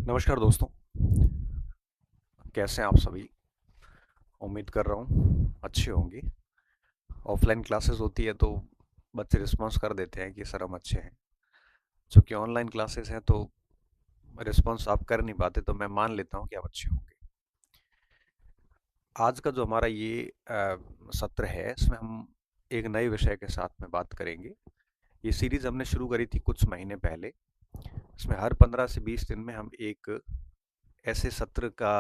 नमस्कार दोस्तों। कैसे हैं आप सभी? उम्मीद कर रहा हूँ अच्छे होंगे। ऑफलाइन क्लासेस होती है तो बच्चे रिस्पॉन्स कर देते हैं कि सर हम अच्छे हैं। चूंकि ऑनलाइन क्लासेस हैं तो रिस्पॉन्स आप कर नहीं पाते, तो मैं मान लेता हूँ कि आप अच्छे होंगे। आज का जो हमारा ये सत्र है, इसमें हम एक नए विषय के साथ में बात करेंगे। ये सीरीज हमने शुरू करी थी कुछ महीने पहले। इसमें हर 15 से 20 दिन में हम एक ऐसे सत्र का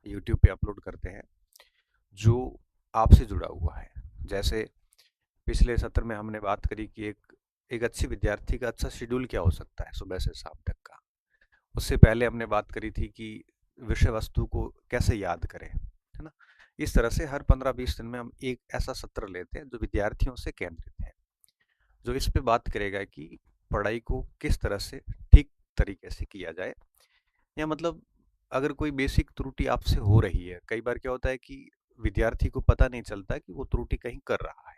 यूट्यूब पे अपलोड करते हैं जो आपसे जुड़ा हुआ है। जैसे पिछले सत्र में हमने बात करी कि एक एक अच्छे विद्यार्थी का अच्छा शेड्यूल क्या हो सकता है सुबह से शाम तक का। उससे पहले हमने बात करी थी कि विषय वस्तु को कैसे याद करें, है ना। इस तरह से हर 15-20 दिन में हम एक ऐसा सत्र लेते हैं जो विद्यार्थियों से केंद्रित है, जो इस पे बात करेगा कि पढ़ाई को किस तरह से ठीक तरीके से किया जाए। या मतलब अगर कोई बेसिक त्रुटि आपसे हो रही है, कई बार क्या होता है कि विद्यार्थी को पता नहीं चलता कि वो त्रुटि कहीं कर रहा है।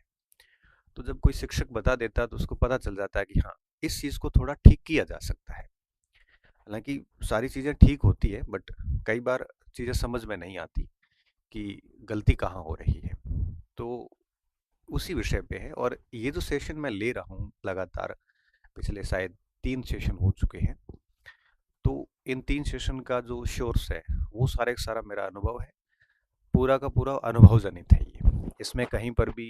तो जब कोई शिक्षक बता देता है तो उसको पता चल जाता है कि हाँ, इस चीज़ को थोड़ा ठीक किया जा सकता है। हालाँकि सारी चीज़ें ठीक होती है, बट कई बार चीज़ें समझ में नहीं आती कि गलती कहाँ हो रही है। तो उसी विषय पे है, और ये जो सेशन मैं ले रहा हूँ लगातार, पिछले शायद 3 सेशन हो चुके हैं। तो इन 3 सेशन का जो सोर्स है, वो सारा का सारा मेरा अनुभव है। पूरा का पूरा अनुभव जनित है ये। इसमें कहीं पर भी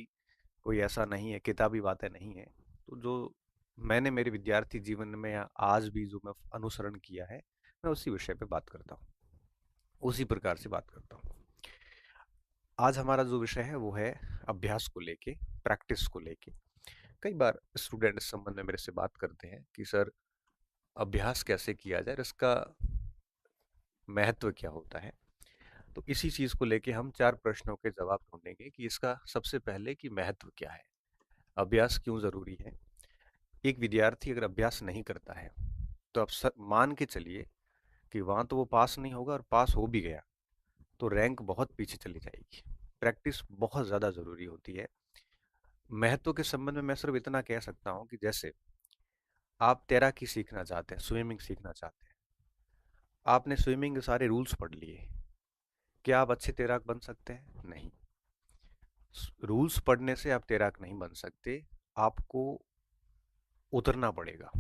कोई ऐसा नहीं है, किताबी बातें नहीं है। तो जो मैंने मेरे विद्यार्थी जीवन में या आज भी जो मैं अनुसरण किया है, मैं उसी विषय पे बात करता हूँ, उसी प्रकार से बात करता हूँ। आज हमारा जो विषय है वो है अभ्यास को लेके, प्रैक्टिस को लेके। कई बार स्टूडेंट इस संबंध में मेरे से बात करते हैं कि सर, अभ्यास कैसे किया जाए, इसका महत्व क्या होता है। तो इसी चीज को लेके हम 4 प्रश्नों के जवाब ढूंढेंगे कि इसका सबसे पहले कि महत्व क्या है, अभ्यास क्यों जरूरी है। एक विद्यार्थी अगर अभ्यास नहीं करता है तो आप मान के चलिए कि वहां तो वो पास नहीं होगा, और पास हो भी गया तो रैंक बहुत पीछे चली जाएगी। प्रैक्टिस बहुत ज़्यादा ज़रूरी होती है। महत्व के संबंध में मैं सिर्फ इतना कह सकता हूँ कि जैसे आप तैराकी सीखना चाहते हैं, स्विमिंग सीखना चाहते हैं, आपने स्विमिंग के सारे रूल्स पढ़ लिए, क्या आप अच्छे तैराक बन सकते हैं? नहीं। रूल्स पढ़ने से आप तैराक नहीं बन सकते। आपको उतरना पड़ेगा।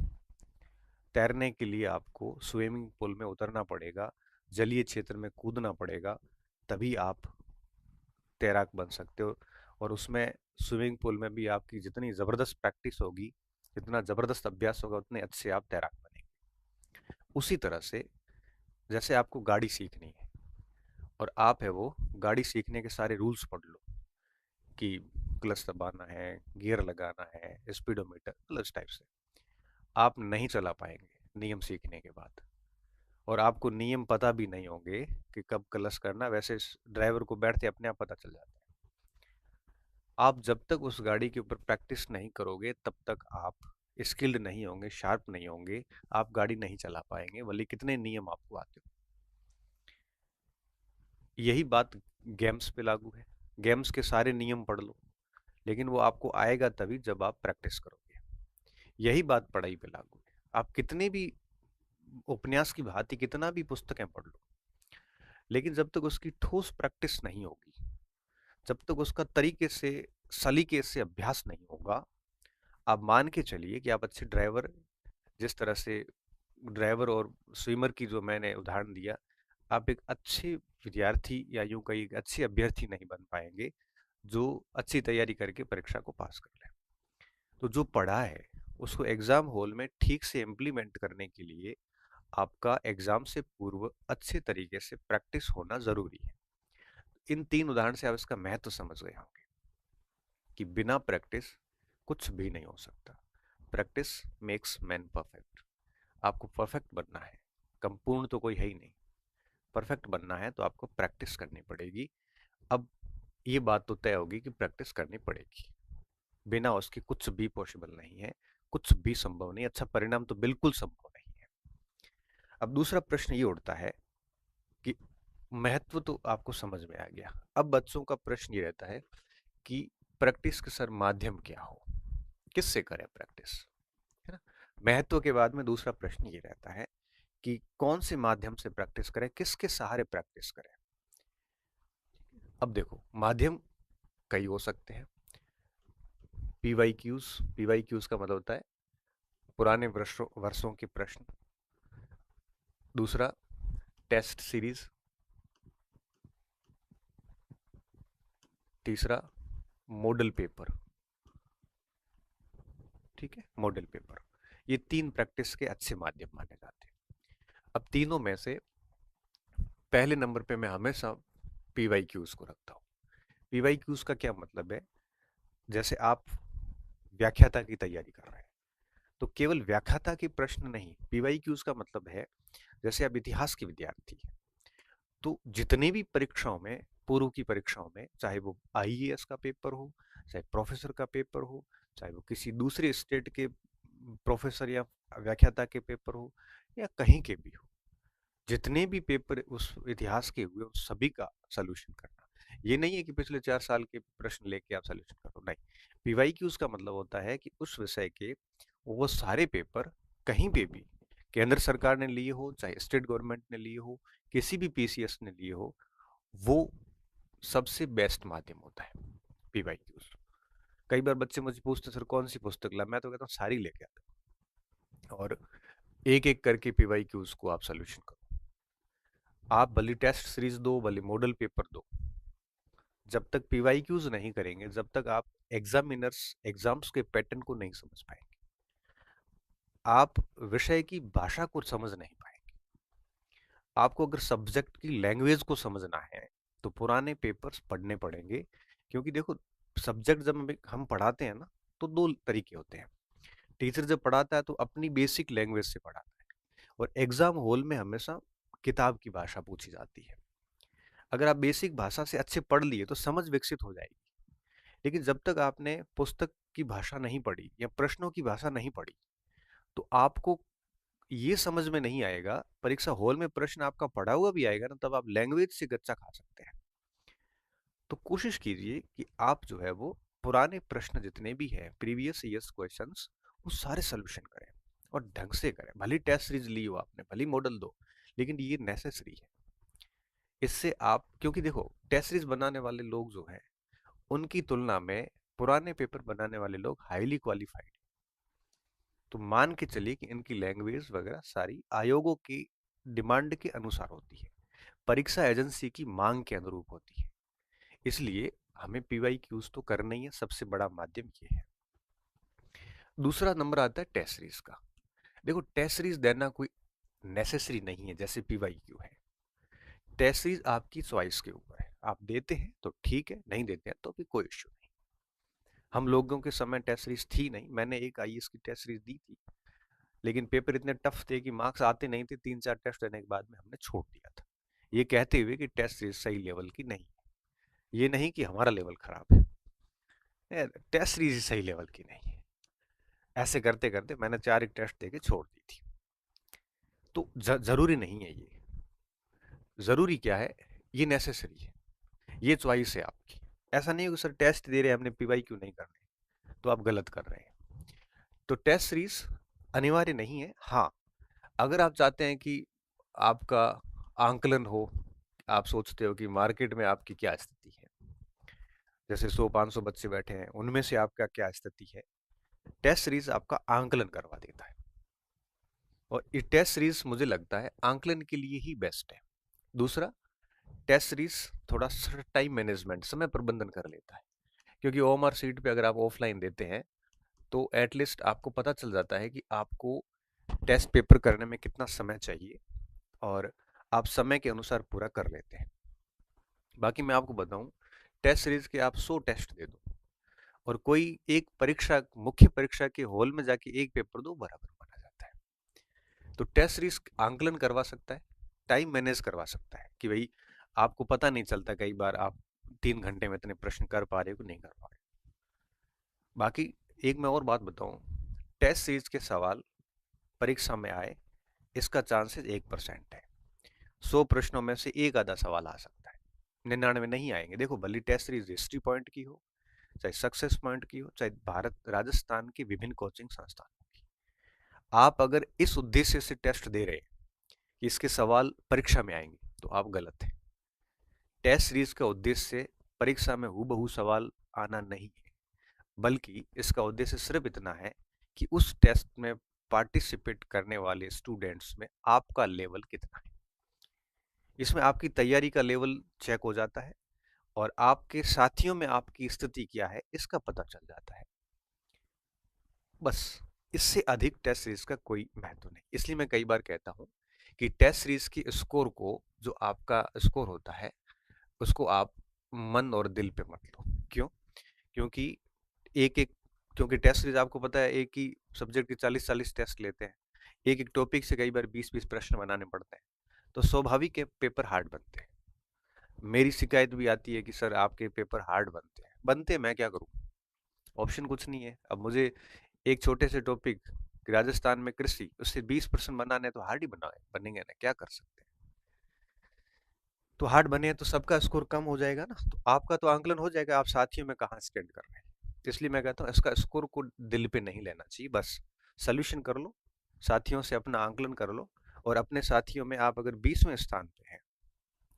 तैरने के लिए आपको स्विमिंग पूल में उतरना पड़ेगा, जलीय क्षेत्र में कूदना पड़ेगा, तभी आप तैराक बन सकते हो। और उसमें स्विमिंग पूल में भी आपकी जितनी ज़बरदस्त प्रैक्टिस होगी, जितना ज़बरदस्त अभ्यास होगा, उतने अच्छे आप तैराक बनेंगे। उसी तरह से जैसे आपको गाड़ी सीखनी है और आप है वो गाड़ी सीखने के सारे रूल्स पढ़ लो कि क्लच दबाना है, गियर लगाना है, स्पीडोमीटर, क्लच टाइप से, आप नहीं चला पाएंगे नियम सीखने के बाद। और आपको नियम पता भी नहीं होंगे कि कब क्लच करना, वैसे ड्राइवर को बैठते अपने आप पता चल जाता है। आप जब तक उस गाड़ी के ऊपर प्रैक्टिस नहीं करोगे तब तक आप स्किल्ड नहीं होंगे, शार्प नहीं होंगे, आप गाड़ी नहीं चला पाएंगे, भले कितने नियम आपको आते हो। यही बात गेम्स पे लागू है। गेम्स के सारे नियम पढ़ लो, लेकिन वो आपको आएगा तभी जब आप प्रैक्टिस करोगे। यही बात पढ़ाई पे लागू है। आप कितने भी उपन्यास की भांति कितना भी पुस्तकें पढ़ लो, लेकिन जब तक उसकी ठोस प्रैक्टिस नहीं होगी, जब तक उसका तरीके से सलीके से अभ्यास नहीं होगा, आप मान के चलिए कि आप अच्छे ड्राइवर, जिस तरह से ड्राइवर और स्विमर की जो मैंने उदाहरण दिया, आप एक अच्छे विद्यार्थी या यूं कहीं अच्छे अभ्यर्थी नहीं बन पाएंगे जो अच्छी तैयारी करके परीक्षा को पास कर ले। तो जो पढ़ा है उसको एग्जाम हॉल में ठीक से इम्प्लीमेंट करने के लिए आपका एग्जाम से पूर्व अच्छे तरीके से प्रैक्टिस होना जरूरी है। इन 3 उदाहरण से आप इसका महत्व समझ गए होंगे कि बिना प्रैक्टिस कुछ भी नहीं हो सकता। Practice makes man perfect. आपको परफेक्ट बनना है, संपूर्ण तो कोई है ही नहीं, परफेक्ट बनना है तो आपको प्रैक्टिस करनी पड़ेगी। अब ये बात तो तय होगी कि प्रैक्टिस करनी पड़ेगी, बिना उसके कुछ भी पॉसिबल नहीं है, कुछ भी संभव नहीं, अच्छा परिणाम तो बिल्कुल संभव नहीं है। अब दूसरा प्रश्न ये उठता है कि महत्व तो आपको समझ में आ गया, अब बच्चों का प्रश्न ये रहता है कि प्रैक्टिस का सर माध्यम क्या हो, किससे करें प्रैक्टिस, है ना। महत्व के बाद में दूसरा प्रश्न ये रहता है कि कौन से माध्यम से प्रैक्टिस करें, किसके सहारे प्रैक्टिस करें। अब देखो, माध्यम कई हो सकते हैं। पीवाईक्यूज, पीवाईक्यूज का मतलब होता है पुराने वर्षों वर्षों के प्रश्न। दूसरा, टेस्ट सीरीज। तीसरा, मॉडल पेपर। ठीक है, मॉडल पेपर। ये तीन प्रैक्टिस के अच्छे माध्यम माने जाते हैं। अब तीनों में से पहले नंबर पे मैं हमेशा पीवाईक्यूज को रखता हूँ। पीवाईक्यूज का क्या मतलब है? जैसे आप व्याख्याता की तैयारी कर रहे हैं, तो केवल व्याख्याता के प्रश्न नहीं, पीवाईक्यूज का मतलब है जैसे आप इतिहास के विद्यार्थी हैं, तो जितने भी परीक्षाओं में, पूर्व की परीक्षाओं में, चाहे वो आईएएस का पेपर हो, चाहे प्रोफेसर का पेपर हो, चाहे वो किसी दूसरे स्टेट के प्रोफेसर या व्याख्याता के पेपर हो, या कहीं के भी हो, जितने भी पेपर उस इतिहास के हुए उस सभी का सॉल्यूशन करना। ये नहीं है कि पिछले 4 साल के प्रश्न लेके आप सॉल्यूशन करो, नहीं। पीवाईक्यूज का मतलब होता है कि उस विषय के वो सारे पेपर कहीं पे भी, केंद्र सरकार ने लिए हो चाहे स्टेट गवर्नमेंट ने लिए हो, किसी भी पीसीएस ने लिए हो, वो सबसे बेस्ट माध्यम होता है पीवाईक्यूज। कई बार बच्चे मुझे पूछते सर कौन सी पुस्तक ला, मैं तो कहता हूँ सारी लेके आते और एक एक करके पीवाईक्यूज को आप सोल्यूशन करो। आप भले टेस्ट सीरीज दो, भले मॉडल पेपर दो, जब तक पीवाईक्यूज नहीं करेंगे, जब तक आप एग्जामिनर्स एग्जाम्स के पैटर्न को नहीं समझ पाएंगे, आप विषय की भाषा को समझ नहीं पाएंगे। आपको अगर सब्जेक्ट की लैंग्वेज को समझना है तो पुराने पेपर्स पढ़ने पड़ेंगे। क्योंकि देखो, सब्जेक्ट जब हम पढ़ाते हैं ना, तो दो तरीके होते हैं। टीचर जब पढ़ाता है तो अपनी बेसिक लैंग्वेज से पढ़ाता है, और एग्जाम हॉल में हमेशा किताब की भाषा पूछी जाती है। अगर आप बेसिक भाषा से अच्छे पढ़ लिए तो समझ विकसित हो जाएगी। लेकिन जब तक आपने पुस्तक की भाषा नहीं पढ़ी या प्रश्नों की भाषा नहीं पढ़ी, तो आपको ये समझ में नहीं आएगा। परीक्षा हॉल में प्रश्न आपका पढ़ा हुआ भी आएगा ना, तब आप लैंग्वेज से गच्चा खा सकते हैं। तो कोशिश कीजिए कि आप जो है वो पुराने प्रश्न जितने भी हैं, प्रीवियस ईयर्स क्वेश्चंस, वो सारे सोल्यूशन करें और ढंग से करें। भले टेस्ट सीरीज ली हो आपने, भले मॉडल दो, लेकिन ये नेसेसरी है। इससे आप, क्योंकि देखो टेस्ट सीरीज बनाने वाले लोग जो हैं, उनकी तुलना में पुराने पेपर बनाने वाले लोग हाईली क्वालिफाइड। तो मान के चलिए कि इनकी लैंग्वेज वगैरह सारी आयोगों की डिमांड के अनुसार होती है, परीक्षा एजेंसी की मांग के अनुरूप होती है। इसलिए हमें पीवाईक्यूज तो करना ही है, सबसे बड़ा माध्यम ये है। दूसरा नंबर आता है टेस्ट सीरीज का। देखो, टेस्ट सीरीज देना कोई नेसेसरी नहीं है जैसे पीवाईक्यू है। टेस्ट सीरीज आपकी चॉइस के ऊपर है, आप देते हैं तो ठीक है, नहीं देते हैं तो भी कोई इश्यू नहीं। हम लोगों के समय टेस्ट सीरीज थी नहीं, मैंने एक आईएएस की टेस्ट सीरीज दी थी, लेकिन पेपर इतने टफ थे कि मार्क्स आते नहीं थे। 3-4 टेस्ट देने के बाद में हमने छोड़ दिया था, ये कहते हुए कि टेस्ट सीरीज सही लेवल की नहीं है। ये नहीं कि हमारा लेवल खराब है, टेस्ट सीरीज सही लेवल की नहीं है। ऐसे करते करते मैंने 4 एक टेस्ट देके छोड़ दी थी। तो जरूरी नहीं है ये। जरूरी क्या है? ये नेसेसरी है, ये चॉइस है आपकी। ऐसा नहीं है कि सर टेस्ट दे रहे हैं हमने, पीवाई क्यों नहीं कर रहे, तो आप गलत कर रहे हैं। तो टेस्ट सीरीज अनिवार्य नहीं है। हाँ, अगर आप चाहते हैं कि आपका आंकलन हो, आप सोचते हो कि मार्केट में आपकी क्या स्थिति है, जैसे 100-500 बच्चे बैठे हैं, उनमें से आपका क्या स्थिति है, टेस्ट सीरीज आपका आंकलन करवा देता है। और ये टेस्ट सीरीज मुझे लगता है आंकलन के लिए ही बेस्ट है। दूसरा, टेस्ट सीरीज थोड़ा टाइम मैनेजमेंट, समय प्रबंधन कर लेता है। क्योंकि ओएमआर सीट पे अगर आप ऑफलाइन देते हैं तो एटलीस्ट आपको पता चल जाता है कि आपको टेस्ट पेपर करने में कितना समय चाहिए, और आप समय के अनुसार पूरा कर लेते हैं। बाकी मैं आपको बताऊं, टेस्ट सीरीज के आप 100 टेस्ट दे दो और कोई एक परीक्षा, मुख्य परीक्षा के हॉल में जाके एक पेपर दो, बराबर माना जाता है। तो टेस्ट सीरीज आंकलन करवा सकता है, टाइम मैनेज करवा सकता है कि भाई आपको पता नहीं चलता कई बार आप 3 घंटे में इतने प्रश्न कर पा रहे हो कि नहीं कर पा रहे। बाकी एक मैं और बात बताऊं, टेस्ट सीरीज के सवाल परीक्षा में आए, इसका चांसेस 1% है। 100 प्रश्नों में से एक आधा सवाल आ सकता है, 99 नहीं आएंगे। देखो, भले टेस्ट सीरीज हिस्ट्री पॉइंट की हो, चाहे सक्सेस पॉइंट की हो, चाहे भारत राजस्थान की विभिन्न कोचिंग संस्थानों की, आप अगर इस उद्देश्य से टेस्ट दे रहे हैं कि इसके सवाल परीक्षा में आएंगे, तो आप गलत हैं। टेस्ट सीरीज का उद्देश्य परीक्षा में हूबहू सवाल आना नहीं है, बल्कि इसका उद्देश्य सिर्फ इतना है कि उस टेस्ट में पार्टिसिपेट करने वाले स्टूडेंट्स में आपका लेवल कितना है। इसमें आपकी तैयारी का लेवल चेक हो जाता है और आपके साथियों में आपकी स्थिति क्या है इसका पता चल जाता है। बस, इससे अधिक टेस्ट सीरीज का कोई महत्व नहीं। इसलिए मैं कई बार कहता हूं कि टेस्ट सीरीज की स्कोर को, जो आपका स्कोर होता है, उसको आप मन और दिल पे मत लो। क्यों? क्योंकि एक एक क्योंकि टेस्ट सीरीज आपको पता है एक ही सब्जेक्ट के 40-40 टेस्ट लेते हैं, एक एक टॉपिक से कई बार 20-20 प्रश्न बनाने पड़ते हैं, तो स्वाभाविक है पेपर हार्ड बनते हैं। मेरी शिकायत भी आती है कि सर आपके पेपर हार्ड बनते हैं, मैं क्या करूं? ऑप्शन कुछ नहीं है। अब मुझे एक छोटे से टॉपिक, राजस्थान में कृषि, उससे 20 प्रश्न बनाने तो हार्ड ही बनेंगे ना, क्या कर सकते हैं? तो हार्ड बने तो सबका स्कोर कम हो जाएगा ना, तो आपका तो आंकलन हो जाएगा आप साथियों में कहाँ स्टैंड कर रहे हैं। इसलिए मैं कहता हूँ इसका स्कोर को दिल पे नहीं लेना चाहिए, बस सोल्यूशन कर लो, साथियों से अपना आंकलन कर लो, और अपने साथियों में आप अगर 20वें स्थान पे हैं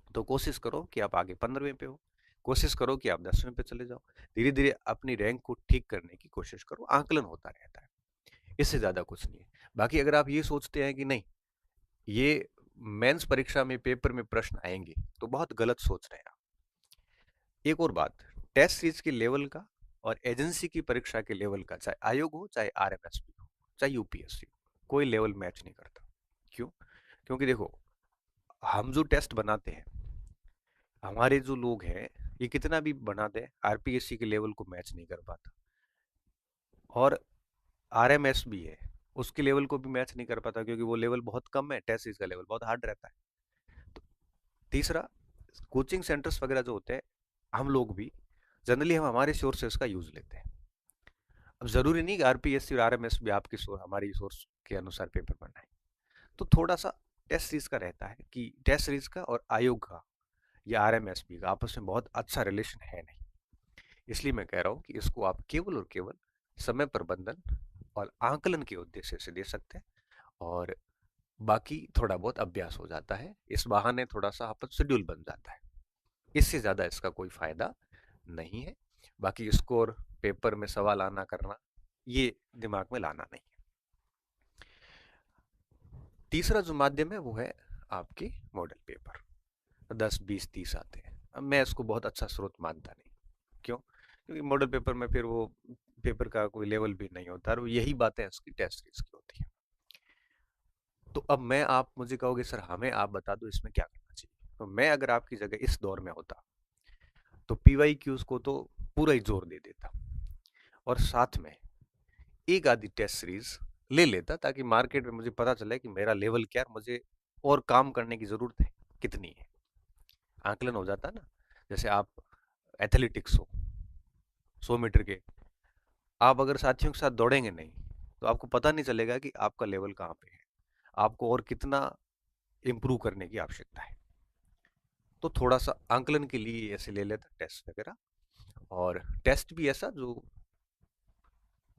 तो कोशिश करो कि आप आगे 15वें पे हो, कोशिश करो कि आप 10वें पे चले जाओ। धीरे धीरे अपनी रैंक को ठीक करने की कोशिश करो, आंकलन होता रहता है, इससे ज्यादा कुछ नहीं है। बाकी अगर आप ये सोचते हैं कि नहीं, ये मेंस परीक्षा में पेपर में प्रश्न आएंगे, तो बहुत गलत सोच रहे हैं आप। एक और बात, टेस्ट सीरीज के लेवल का और एजेंसी की परीक्षा के लेवल का, चाहे आयोग हो, चाहे आरएमएसपी हो, चाहे यूपीएससी हो, कोई लेवल मैच नहीं करता। क्यों? क्योंकि देखो, हम जो टेस्ट बनाते हैं, हमारे जो लोग हैं, ये कितना भी बना दे, आरपीएससी के लेवल को मैच नहीं कर पाता। और आरएमएस भी है, उसके लेवल को भी मैच नहीं कर पाता, क्योंकि वो लेवल बहुत कम है, टेस्ट सीरीज का लेवल बहुत हार्ड रहता है। तो तीसरा, कोचिंग सेंटर्स वगैरह जो होते हैं, हम लोग भी जनरली हम हमारे सोर्सेस का यूज लेते हैं। अब जरूरी नहीं कि आरपीएससी और आरएमएस भी आपकी हमारी सोर्स के अनुसार पेपर बनाए। तो थोड़ा सा टेस्ट सीरीज का रहता है कि टेस्ट सीरीज का और आयोग का या आरएमएसपी का आपस में बहुत अच्छा रिलेशन है नहीं। इसलिए मैं कह रहा हूँ कि इसको आप केवल और केवल समय प्रबंधन और आंकलन के उद्देश्य से दे सकते हैं, और बाकी थोड़ा बहुत अभ्यास हो जाता है, इस बहाने थोड़ा सा आपका शेड्यूल बन जाता है। इससे ज्यादा इसका कोई फायदा नहीं है। बाकी स्कोर, पेपर में सवाल आना करना, ये दिमाग में लाना नहीं है। तीसरा जो माध्यम है वो है आपके मॉडल पेपर, 10, 20, 30 आते हैं। अब मैं इसको बहुत अच्छा स्रोत मानता नहीं। क्यों? क्योंकि मॉडल पेपर में फिर वो पेपर का कोई लेवल भी नहीं होता, और यही बातें उसकी टेस्ट सीरीज की होती है। तो अब मैं, आप मुझे कहोगे सर हमें आप बता दो इसमें क्या करना चाहिए, तो मैं अगर आपकी जगह इस दौर में होता तो पीवाई क्यूज को तो पूरा ही जोर दे देता, और साथ में एक आधी टेस्ट सीरीज ले लेता, ताकि मार्केट में मुझे पता चले कि मेरा लेवल क्या है, मुझे और काम करने की जरूरत है कितनी है, आकलन हो जाता ना। जैसे आप एथलेटिक्स हो, 100 मीटर के, आप अगर साथियों के साथ दौड़ेंगे नहीं तो आपको पता नहीं चलेगा कि आपका लेवल कहाँ पे है, आपको और कितना इम्प्रूव करने की आवश्यकता है। तो थोड़ा सा आंकलन के लिए ऐसे ले लेता टेस्ट वगैरह, और टेस्ट भी ऐसा जो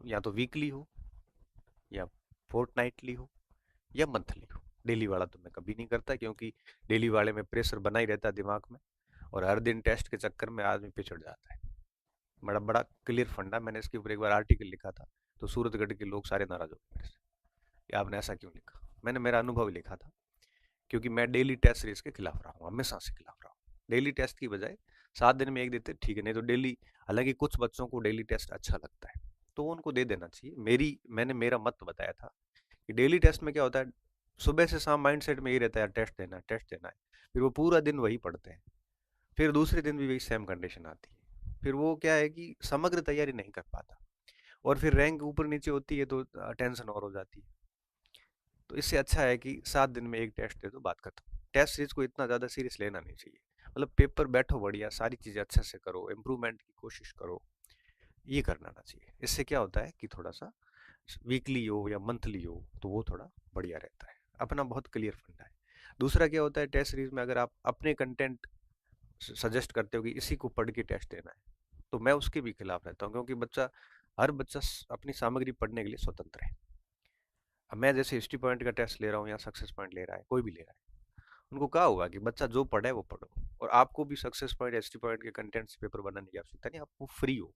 या तो वीकली हो, या फोर्टनाइटली हो, या मंथली हो। डेली वाला तो मैं कभी नहीं करता, क्योंकि डेली वाले में प्रेशर बना ही रहता है दिमाग में, और हर दिन टेस्ट के चक्कर में आदमी पिछड़ जाता है। बड़ा बड़ा क्लियर फंडा, मैंने इसके ऊपर एक बार आर्टिकल लिखा था, तो सूरतगढ़ के लोग सारे नाराज हो गए मेरे से कि आपने ऐसा क्यों लिखा। मैंने मेरा अनुभव ही लिखा था, क्योंकि मैं डेली टेस्ट सीरीज के खिलाफ रहा हूँ, हमेशा से खिलाफ रहा हूँ। डेली टेस्ट की बजाय 7 दिन में एक देते ठीक है, नहीं तो डेली, हालांकि कुछ बच्चों को डेली टेस्ट अच्छा लगता है तो उनको दे देना चाहिए। मैंने मेरा मत बताया था कि डेली टेस्ट में क्या होता है, सुबह से शाम माइंडसेट में यही रहता है टेस्ट देना है, टेस्ट देना है। फिर वो पूरा दिन वही पढ़ते हैं, फिर दूसरे दिन भी वही सेम कंडीशन आती है, फिर वो क्या है कि समग्र तैयारी नहीं कर पाता, और फिर रैंक ऊपर नीचे होती है तो टेंशन और हो जाती है। तो इससे अच्छा है कि 7 दिन में एक टेस्ट दे दो, बात खत्म। टेस्ट सीरीज को इतना ज़्यादा सीरियस लेना नहीं चाहिए, मतलब पेपर बैठो बढ़िया, सारी चीज़ें अच्छे से करो, इम्प्रूवमेंट की कोशिश करो, ये करना ना चाहिए। इससे क्या होता है कि थोड़ा सा वीकली हो या मंथली हो तो वो थोड़ा बढ़िया रहता है, अपना बहुत क्लियर फंडा है। दूसरा क्या होता है, टेस्ट सीरीज में अगर आप अपने कंटेंट सजेस्ट करते हो कि इसी को पढ़ के टेस्ट देना है, तो मैं उसके भी खिलाफ रहता हूँ, क्योंकि हर बच्चा अपनी सामग्री पढ़ने के लिए स्वतंत्र है। अब मैं जैसे हिस्ट्री पॉइंट का टेस्ट ले रहा हूँ या सक्सेस पॉइंट ले रहा है, कोई भी ले रहा है, उनको कहा होगा कि बच्चा जो पढ़े वो पढ़ो, और आपको भी सक्सेस पॉइंट हिस्ट्री पॉइंट के कंटेंट से पेपर बनाने की आवश्यकता नहीं, आपको फ्री हो,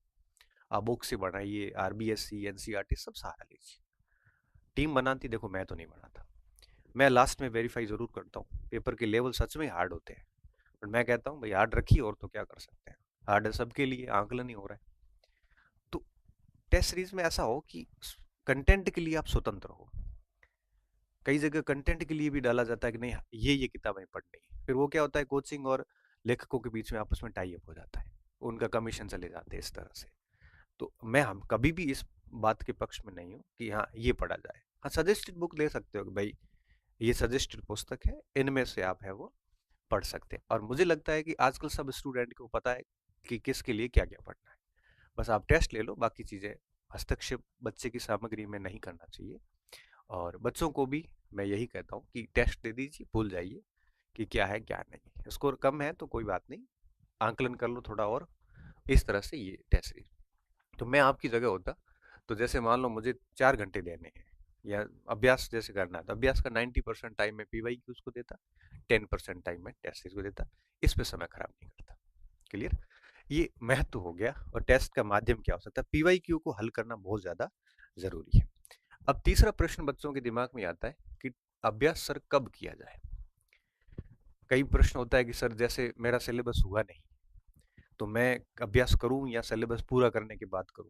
आप बुक से बनाइए, आरबीएससी एनसीईआरटी सब सहारा लीजिए। टीम बनाती, देखो मैं तो नहीं बनाता, मैं लास्ट में वेरीफाई जरूर करता हूँ, पेपर के लेवल सच में हार्ड होते हैं, बट मैं कहता हूँ भाई हार्ड रखिए, और तो क्या कर सकते हैं, हार्ड है सबके लिए, आंकलन ही हो रहा है। तो टेस्ट सीरीज में ऐसा हो कि कंटेंट के लिए आप स्वतंत्र हो। कई जगह कंटेंट के लिए भी डाला जाता है कि नहीं ये किताबें पढ़नी है, फिर वो क्या होता है, कोचिंग और लेखकों के बीच में आपस में टाई अप हो जाता है, उनका कमीशन चले जाते हैं इस तरह से। तो मैं हम कभी भी इस बात के पक्ष में नहीं हूँ कि हाँ ये पढ़ा जाए। हाँ, सजेस्टेड बुक ले सकते हो कि भाई ये सजेस्टेड पुस्तक है, इनमें से आप है वो पढ़ सकते हैं, और मुझे लगता है कि आजकल सब स्टूडेंट को पता है कि किसके लिए क्या क्या पढ़ना है। बस आप टेस्ट ले लो, बाकी चीज़ें हस्तक्षेप बच्चे की सामग्री में नहीं करना चाहिए। और बच्चों को भी मैं यही कहता हूँ कि टेस्ट दे दीजिए, भूल जाइए कि क्या है क्या नहीं, स्कोर कम है तो कोई बात नहीं, आंकलन कर लो थोड़ा और, इस तरह से ये टेस्ट सीरीज। तो मैं आपकी जगह होता, तो जैसे मान लो मुझे 4 घंटे देने हैं या अभ्यास जैसे करना है, तो अभ्यास का 90% टाइम मैं पीवाई की उसको देता, 10% टाइम मैं टेस्ट सीरीज को देता, इस पे समय खराब नहीं करता। क्लियर? ये महत्व हो गया। और टेस्ट का माध्यम क्या हो सकता है, पीवाई क्यू को हल करना बहुत ज्यादा जरूरी है। अब तीसरा प्रश्न बच्चों के दिमाग में आता है कि अभ्यास सर कब किया जाए। कई प्रश्न होता है कि सर जैसे मेरा सिलेबस हुआ नहीं, तो मैं अभ्यास करूं या सिलेबस पूरा करने के बाद करूं,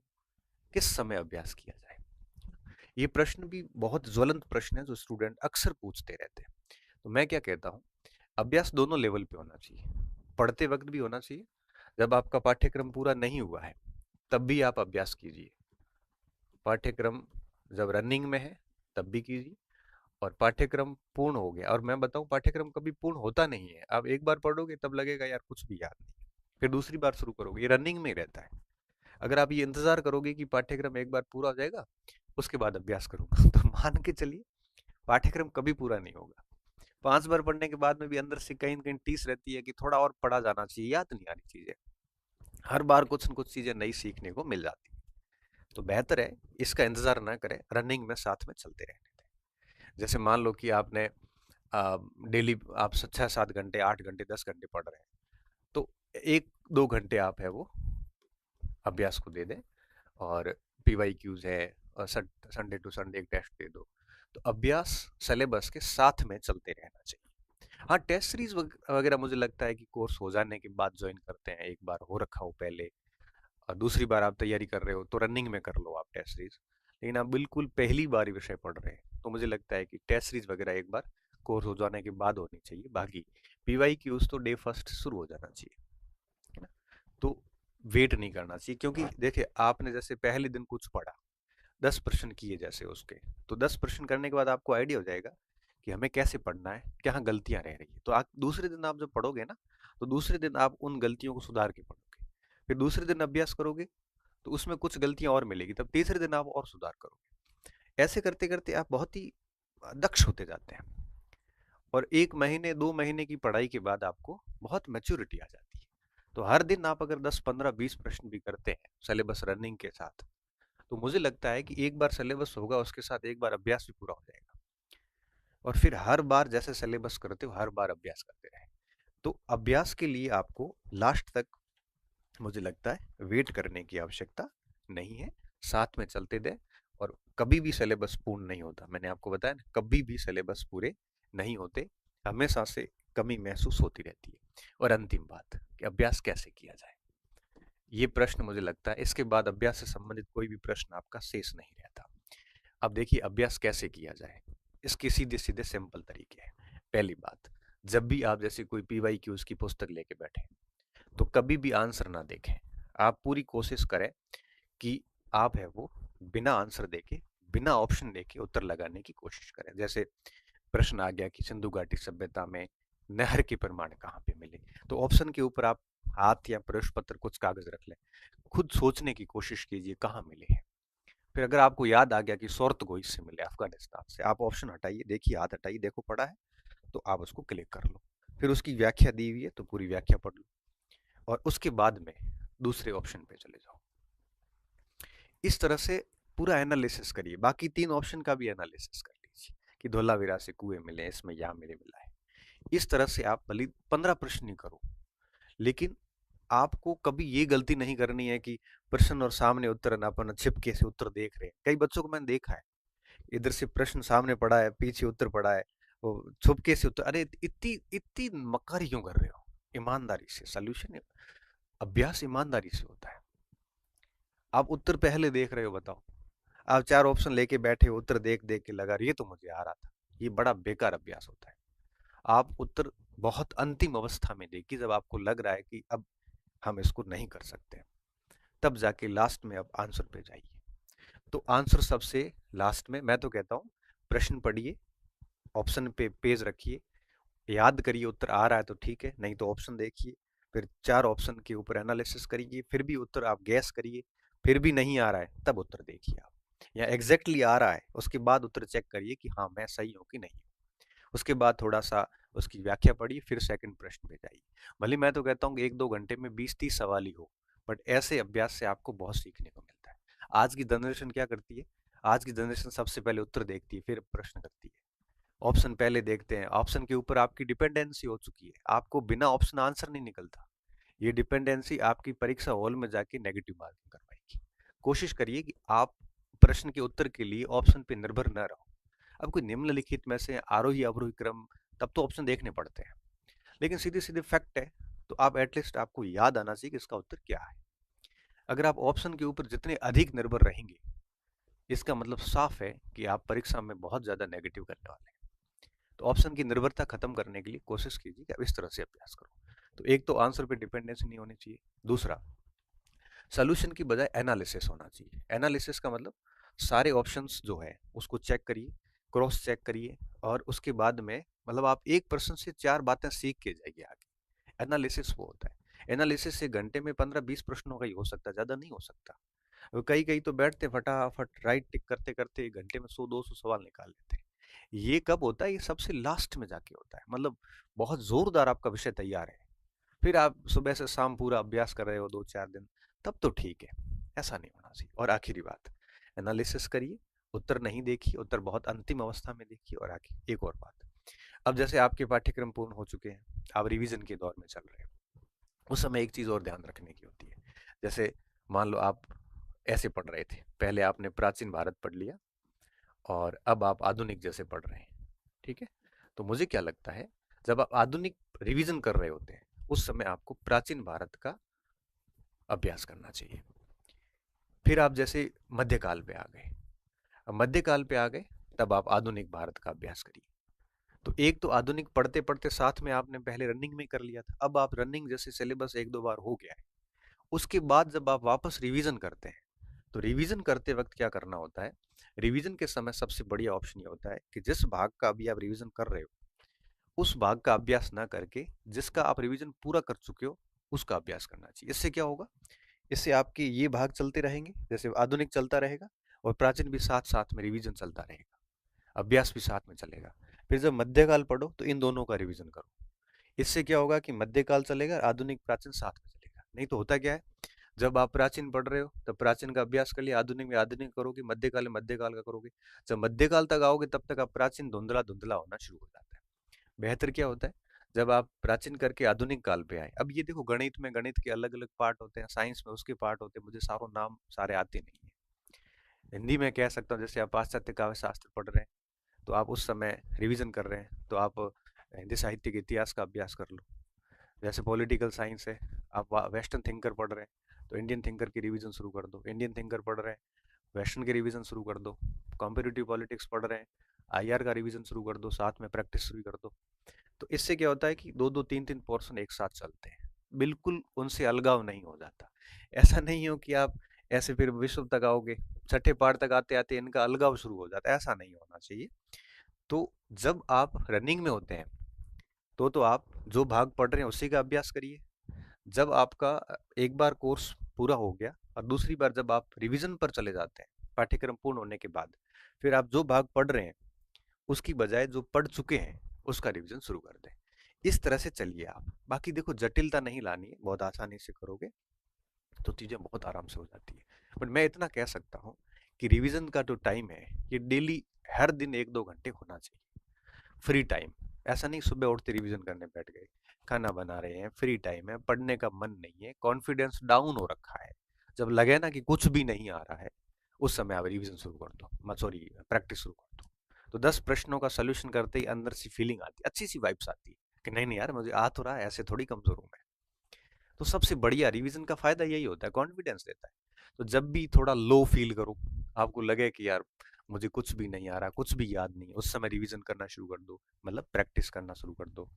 किस समय अभ्यास किया जाए। ये प्रश्न भी बहुत ज्वलंत प्रश्न है जो स्टूडेंट अक्सर पूछते रहते हैं। तो मैं क्या कहता हूँ, अभ्यास दोनों लेवल पे होना चाहिए, पढ़ते वक्त भी होना चाहिए, जब आपका पाठ्यक्रम पूरा नहीं हुआ है तब भी आप अभ्यास कीजिए, पाठ्यक्रम जब रनिंग में है तब भी कीजिए, और पाठ्यक्रम पूर्ण हो गया, और मैं बताऊं पाठ्यक्रम कभी पूर्ण होता नहीं है, आप एक बार पढ़ोगे तब लगेगा यार कुछ भी याद नहीं, फिर दूसरी बार शुरू करोगे, ये रनिंग में ही रहता है। अगर आप ये इंतजार करोगे कि पाठ्यक्रम एक बार पूरा हो जाएगा उसके बाद अभ्यास करूंगा तो मान के चलिए पाठ्यक्रम कभी पूरा नहीं होगा। 5 बार पढ़ने के बाद में भी अंदर से कहीं न कहीं टीस रहती है कि थोड़ा और पढ़ा जाना चाहिए, याद नहीं आ रही चीजें, हर बार कुछ न कुछ चीजें नई सीखने को मिल जाती है। तो बेहतर है इसका इंतजार ना करें, रनिंग में साथ में चलते रहने दें। जैसे मान लो कि आपने डेली आप 6-7 घंटे 8 घंटे 10 घंटे पढ़ रहे हैं, तो 1-2 घंटे आप है वो अभ्यास को दे दें, और पीवाई क्यूज है, और संडे टू संडे एक टेस्ट दे दो। तो अभ्यास सिलेबस के साथ में चलते रहना चाहिए। हाँ, टेस्ट सीरीज वगैरह मुझे लगता है कि कोर्स हो जाने के बाद ज्वाइन करते हैं, एक बार हो रखा हो पहले और दूसरी बार आप तैयारी कर रहे हो तो रनिंग में कर लो आप टेस्ट सीरीज। लेकिन आप बिल्कुल पहली बार ही विषय पढ़ रहे हैं तो मुझे लगता है कि टेस्ट सीरीज वगैरह एक बार कोर्स हो जाने के बाद होनी चाहिए, बाकी पीवाई क्यूज तो डे फर्स्ट शुरू हो जाना चाहिए, है ना। तो वेट नहीं करना चाहिए, क्योंकि देखिए आपने जैसे पहले दिन कुछ पढ़ा, 10 प्रश्न किए जैसे उसके, तो 10 प्रश्न करने के बाद आपको आइडिया हो जाएगा कि हमें कैसे पढ़ना है, क्या गलतियां रह रही है, तो आप दूसरे दिन आप जब पढ़ोगे ना, तो दूसरे दिन आप उन गलतियों को सुधार के पढ़ोगे, फिर दूसरे दिन अभ्यास करोगे तो उसमें कुछ गलतियां और मिलेगी, तब तीसरे दिन आप और सुधार करोगे। ऐसे करते करते आप बहुत ही दक्ष होते जाते हैं, और 1 महीने 2 महीने की पढ़ाई के बाद आपको बहुत मैच्योरिटी आ जाती है। तो हर दिन आप अगर 10 15 20 प्रश्न भी करते हैं सिलेबस रनिंग के साथ, तो मुझे लगता है कि एक बार सिलेबस होगा उसके साथ एक बार अभ्यास भी पूरा हो जाएगा, और फिर हर बार जैसे सिलेबस करते हो हर बार अभ्यास करते रहे। तो अभ्यास के लिए आपको लास्ट तक मुझे लगता है वेट करने की आवश्यकता नहीं है, साथ में चलते दें। और कभी भी सिलेबस पूर्ण नहीं होता, मैंने आपको बताया ना, कभी भी सिलेबस पूरे नहीं होते, हमेशा से कमी महसूस होती रहती है। और अंतिम बात कि अभ्यास कैसे किया जाए, ये प्रश्न मुझे लगता है इसके बाद अभ्यास से संबंधित कोई भी प्रश्न आपका शेष नहीं रहता। अब देखिए अभ्यास कैसे किया जाए, इसके सीधे सीधे सिंपल तरीके हैं। पहली बात, जब भी आप जैसे कोई पीवाई क्यूज की पुस्तक लेके बैठे तो कभी भी आंसर ना देखें, आप पूरी कोशिश करें कि आप है वो बिना आंसर देके बिना ऑप्शन देके उत्तर लगाने की कोशिश करें। जैसे प्रश्न आ गया कि सिंधु घाटी सभ्यता में नहर के प्रमाण कहाँ पे मिले, तो ऑप्शन के ऊपर आप हाथ या प्रश्न पत्र कुछ कागज रख लें, खुद सोचने की कोशिश कीजिए कहाँ मिले हैं। फिर अगर आपको याद आ गया कि सोर्तगोई से मिले अफगानिस्तान से, आप ऑप्शन हटाइए, देखिए हाथ हटाइए, देखो पढ़ा है तो आप उसको क्लिक कर लो, फिर उसकी व्याख्या दी हुई है तो पूरी व्याख्या पढ़ लो, और उसके बाद में दूसरे ऑप्शन पे चले जाओ। इस तरह से पूरा एनालिसिस करिए, बाकी 3 ऑप्शन का भी एनालिसिस कर लीजिए कि धोलावीरा से कुएं मिले, इसमें यहाँ मिला है। इस तरह से आप भले 15 प्रश्न ही करो, लेकिन आपको कभी ये गलती नहीं करनी है कि प्रश्न और सामने उत्तर न अपन छिपके से उत्तर देख रहे हैं। कई बच्चों को मैंने देखा है, इधर से प्रश्न सामने पड़ा है, पीछे उत्तर पड़ा है, वो छुपके से उत्तर। अरे इतनी इतनी मक्कारी क्यों कर रहे हो? ईमानदारी से सॉल्यूशन, अभ्यास ईमानदारी से होता है। आप उत्तर पहले देख रहे हो, बताओ। आप 4 ऑप्शन लेके बैठे हो, उत्तर देख देख के लगा ये तो मुझे आ रहा था। ये बड़ा बेकार अभ्यास होता है। आप उत्तर बहुत अंतिम अवस्था में देखिए, जब आपको लग रहा है कि अब हम इसको नहीं कर सकते, तब जाके लास्ट में अब आंसर पे जाइए। तो आंसर सबसे लास्ट में। मैं तो कहता हूँ प्रश्न पढ़िए, ऑप्शन पे पेज रखिए, याद करिए, उत्तर आ रहा है तो ठीक है, नहीं तो ऑप्शन देखिए, फिर 4 ऑप्शन के ऊपर एनालिसिस करिए, फिर भी उत्तर आप गैस करिए, फिर भी नहीं आ रहा है तब उत्तर देखिए आप, या एग्जैक्टली आ रहा है उसके बाद उत्तर चेक करिए कि हाँ मैं सही हूँ कि नहीं। उसके बाद थोड़ा सा उसकी व्याख्या पढ़िए, फिर सेकंड प्रश्न पे जाइए। भले मैं तो कहता हूँ कि 1-2 घंटे में 20-30 सवाल ही हो, बट ऐसे अभ्यास से आपको बहुत सीखने को मिलता है। आज की जनरेशन क्या करती है? आज की जनरेशन सबसे पहले उत्तर देखती है, फिर प्रश्न करती है। ऑप्शन पहले देखते हैं, ऑप्शन के ऊपर आपकी डिपेंडेंसी हो चुकी है, आपको बिना ऑप्शन आंसर नहीं निकलता। ये डिपेंडेंसी आपकी परीक्षा हॉल में जाके नेगेटिव मार्किंग करवाएगी। कोशिश करिए कि आप प्रश्न के उत्तर के लिए ऑप्शन पे निर्भर न रहो। अब कोई निम्नलिखित में से आरोही अवरोही क्रम, तब तो ऑप्शन देखने पड़ते हैं, लेकिन सीधे सीधे फैक्ट है, तो आप एटलीस्ट आपको याद आना चाहिए कि इसका उत्तर क्या है। अगर आप ऑप्शन के ऊपर जितने अधिक निर्भर रहेंगे, इसका मतलब साफ है कि आप परीक्षा में बहुत ज्यादा नेगेटिव करने वाले हैं। तो ऑप्शन की निर्भरता खत्म करने के लिए कोशिश कीजिए कि आप इस तरह से अभ्यास करो। तो एक तो आंसर पे डिपेंडेंसी नहीं होनी चाहिए। दूसरा, सोल्यूशन की बजाय एनालिसिस होना चाहिए। एनालिसिस का मतलब सारे ऑप्शंस जो है उसको चेक करिए, क्रॉस चेक करिए, और उसके बाद में मतलब आप एक प्रश्न से 4 बातें सीख के जाइए आगे। एनालिसिस वो होता है। एनालिसिस से घंटे में 15-20 प्रश्नों का ही हो सकता है, ज्यादा नहीं हो सकता। कई कई तो बैठते फटाफट राइट टिक करते करते घंटे में 100-200 सवाल निकाल लेते हैं। ये कब होता है? ये सबसे लास्ट में जाके होता है, मतलब बहुत जोरदार आपका विषय तैयार है, फिर आप सुबह से शाम पूरा अभ्यास कर रहे हो 2-4 दिन, तब तो ठीक है। ऐसा नहीं होना चाहिए। और आखिरी बात, एनालिसिस करिए, उत्तर नहीं देखिए, उत्तर बहुत अंतिम अवस्था में देखिए। और आगे एक और बात, अब जैसे आपके पाठ्यक्रम पूर्ण हो चुके हैं, आप रिवीजन के दौर में चल रहे हो, उस समय एक चीज और ध्यान रखने की होती है। जैसे मान लो आप ऐसे पढ़ रहे थे, पहले आपने प्राचीन भारत पढ़ लिया और अब आप आधुनिक जैसे पढ़ रहे हैं, ठीक है? तो मुझे क्या लगता है, जब आप आधुनिक रिवीजन कर रहे होते हैं, उस समय आपको प्राचीन भारत का अभ्यास करना चाहिए। फिर आप जैसे मध्यकाल पे आ गए, अब मध्यकाल पे आ गए, तब आप आधुनिक भारत का अभ्यास करिए। तो एक तो आधुनिक पढ़ते पढ़ते साथ में आपने पहले रनिंग में कर लिया था, अब आप रनिंग जैसे सिलेबस 1-2 बार हो गया है, उसके बाद जब आप वापस रिवीजन करते हैं, तो रिवीजन करते वक्त क्या करना होता है? रिवीजन के समय सबसे बढ़िया ऑप्शन ये होता है कि जिस भाग का अभी आप रिवीजन कर रहे हो, उस भाग का अभ्यास ना करके जिसका आप रिवीजन पूरा कर चुके हो उसका अभ्यास करना चाहिए। इससे क्या होगा? इससे आपके ये भाग चलते रहेंगे, जैसे आधुनिक चलता रहेगा और प्राचीन भी साथ साथ में रिवीजन चलता रहेगा, अभ्यास भी साथ में चलेगा। फिर जब मध्यकाल पढ़ो तो इन दोनों का रिवीजन करो। इससे क्या होगा कि मध्यकाल चलेगा, आधुनिक प्राचीन साथ में चलेगा। नहीं तो होता क्या है, जब आप प्राचीन पढ़ रहे हो तब प्राचीन का अभ्यास कर लिया, आधुनिक में आधुनिक करोगे, मध्यकाल में मध्यकाल का करोगे। जब मध्यकाल तक आओगे तब तक आप प्राचीन धुंधला धुंधला होना शुरू हो जाता है। बेहतर क्या होता है, जब आप प्राचीन करके आधुनिक काल पे आए। अब ये देखो, गणित में गणित के अलग अलग पार्ट होते हैं, साइंस में उसके पार्ट होते हैं, मुझे सारों नाम सारे आते नहीं है। हिंदी में कह सकता हूँ, जैसे आप पाश्चात्य काव्य शास्त्र पढ़ रहे हैं तो आप उस समय रिवीजन कर रहे हैं, तो आप हिंदी साहित्य के इतिहास का अभ्यास कर लो। जैसे पॉलिटिकल साइंस है, आप वेस्टर्न थिंकर पढ़ रहे हैं तो इंडियन थिंकर की रिवीजन शुरू कर दो। इंडियन थिंकर पढ़ रहे हैं, वेस्टर्न की रिवीजन शुरू कर दो। कॉम्पिटिटिव पॉलिटिक्स पढ़ रहे हैं, आईआर का रिवीजन शुरू कर दो, साथ में प्रैक्टिस शुरू कर दो। तो इससे क्या होता है कि 2-2 3-3 पोर्शन एक साथ चलते हैं, बिल्कुल उनसे अलगाव नहीं हो जाता। ऐसा नहीं हो कि आप ऐसे फिर विश्व तक आओगे, छठे पाठ तक आते आते इनका अलगाव शुरू हो जाता है, ऐसा नहीं होना चाहिए। तो जब आप रनिंग में होते हैं तो आप जो भाग पढ़ रहे हैं उसी का अभ्यास करिए। जब आपका एक बार कोर्स पूरा हो गया और दूसरी बार जब आप रिवीजन पर चले जाते हैं पाठ्यक्रम पूर्ण होने के बाद, फिर आप जो भाग पढ़ रहे हैं उसकी बजाय जो पढ़ चुके हैं उसका रिवीजन शुरू कर दें। इस तरह से चलिए आप। बाकी देखो, जटिलता नहीं लानी है, बहुत आसानी से करोगे तो चीजें बहुत आराम से हो जाती है। बट मैं इतना कह सकता हूँ कि रिवीजन का जो टाइम है ये डेली हर दिन 1-2 घंटे होना चाहिए। फ्री टाइम, ऐसा नहीं सुबह उठते रिवीजन करने बैठ गए, खाना बना रहे हैं, फ्री टाइम है, पढ़ने का मन नहीं है, कॉन्फिडेंस डाउन हो रखा है, जब लगे ना कि कुछ भी नहीं आ रहा है, उस समय आप रिवीजन शुरू कर दो, सॉरी प्रैक्टिस शुरू कर दो। तो 10 प्रश्नों का सोल्यूशन करते ही अंदर सी फीलिंग आती है, अच्छी सी वाइब्स आती है कि नहीं नहीं यार मुझे आ तो रहा है, ऐसे थोड़ी कमजोर हूं मैं। तो सबसे बढ़िया रिवीजन का फायदा यही होता है, कॉन्फिडेंस देता है। तो जब भी थोड़ा लो फील करो, आपको लगे कि यार मुझे कुछ भी नहीं आ रहा, कुछ भी याद नहीं, उस समय रिवीजन करना शुरू कर दो, मतलब प्रैक्टिस करना शुरू कर दो।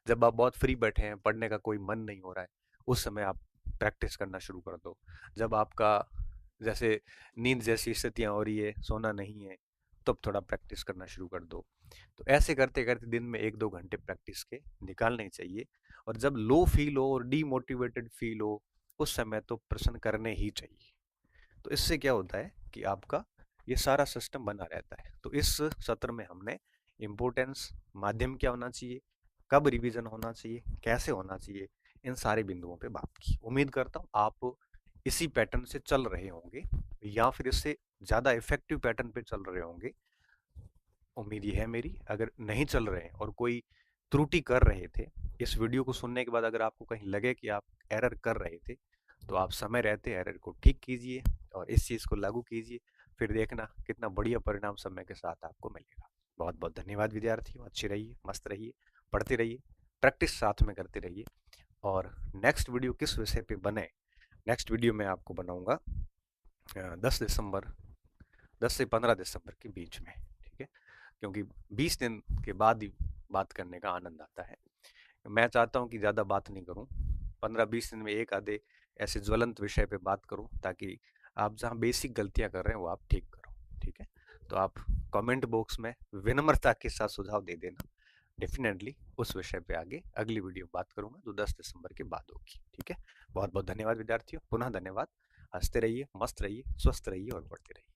जब आप बहुत फ्री बैठे हैं, पढ़ने का कोई मन नहीं हो रहा है, उस समय आप प्रैक्टिस करना शुरू कर दो। जब आपका जैसे नींद जैसी स्थितियां हो रही है, सोना नहीं है, तब थोड़ा प्रैक्टिस करना शुरू कर दो। तो ऐसे करते करते दिन में 1-2 घंटे प्रैक्टिस के निकालने चाहिए। और जब लो फील हो और डीमोटिवेटेड फील हो, उस समय तो प्रश्न करने ही चाहिए। तो इससे क्या होता है कि आपका ये सारा सिस्टम बना रहता है। तो इस सत्र में हमने इम्पोर्टेंस, माध्यम क्या होना चाहिए, कब रिवीजन होना चाहिए, कैसे होना चाहिए, इन सारे बिंदुओं पे बात की। उम्मीद करता हूँ आप इसी पैटर्न से चल रहे होंगे या फिर इससे ज़्यादा इफेक्टिव पैटर्न पे चल रहे होंगे। उम्मीद ये है मेरी। अगर नहीं चल रहे हैं और कोई त्रुटि कर रहे थे, इस वीडियो को सुनने के बाद अगर आपको कहीं लगे कि आप एरर कर रहे थे, तो आप समय रहते एरर को ठीक कीजिए और इस चीज़ को लागू कीजिए। फिर देखना कितना बढ़िया परिणाम समय के साथ आपको मिलेगा। बहुत बहुत धन्यवाद विद्यार्थियों। अच्छे रहिए, मस्त रहिए, पढ़ते रहिए, प्रैक्टिस साथ में करते रहिए। और नेक्स्ट वीडियो किस विषय पे बने, नेक्स्ट वीडियो में आपको बनाऊंगा 10 दिसंबर, 10 से 15 दिसंबर के बीच में। ठीक है, क्योंकि 20 दिन के बाद ही बात करने का आनंद आता है। मैं चाहता हूँ कि ज़्यादा बात नहीं करूँ, 15-20 दिन में एक आधे ऐसे ज्वलंत विषय पे बात करूँ, ताकि आप जहाँ बेसिक गलतियाँ कर रहे हैं वो आप ठीक करो। ठीक है, तो आप कमेंट बॉक्स में विनम्रता के साथ सुझाव दे देना। डेफिनेटली उस विषय पे आगे अगली वीडियो बात करूंगा जो 10 दिसंबर के बाद होगी। ठीक है, बहुत बहुत धन्यवाद विद्यार्थियों, पुनः धन्यवाद। हंसते रहिए, मस्त रहिए, स्वस्थ रहिए और पढ़ते रहिए।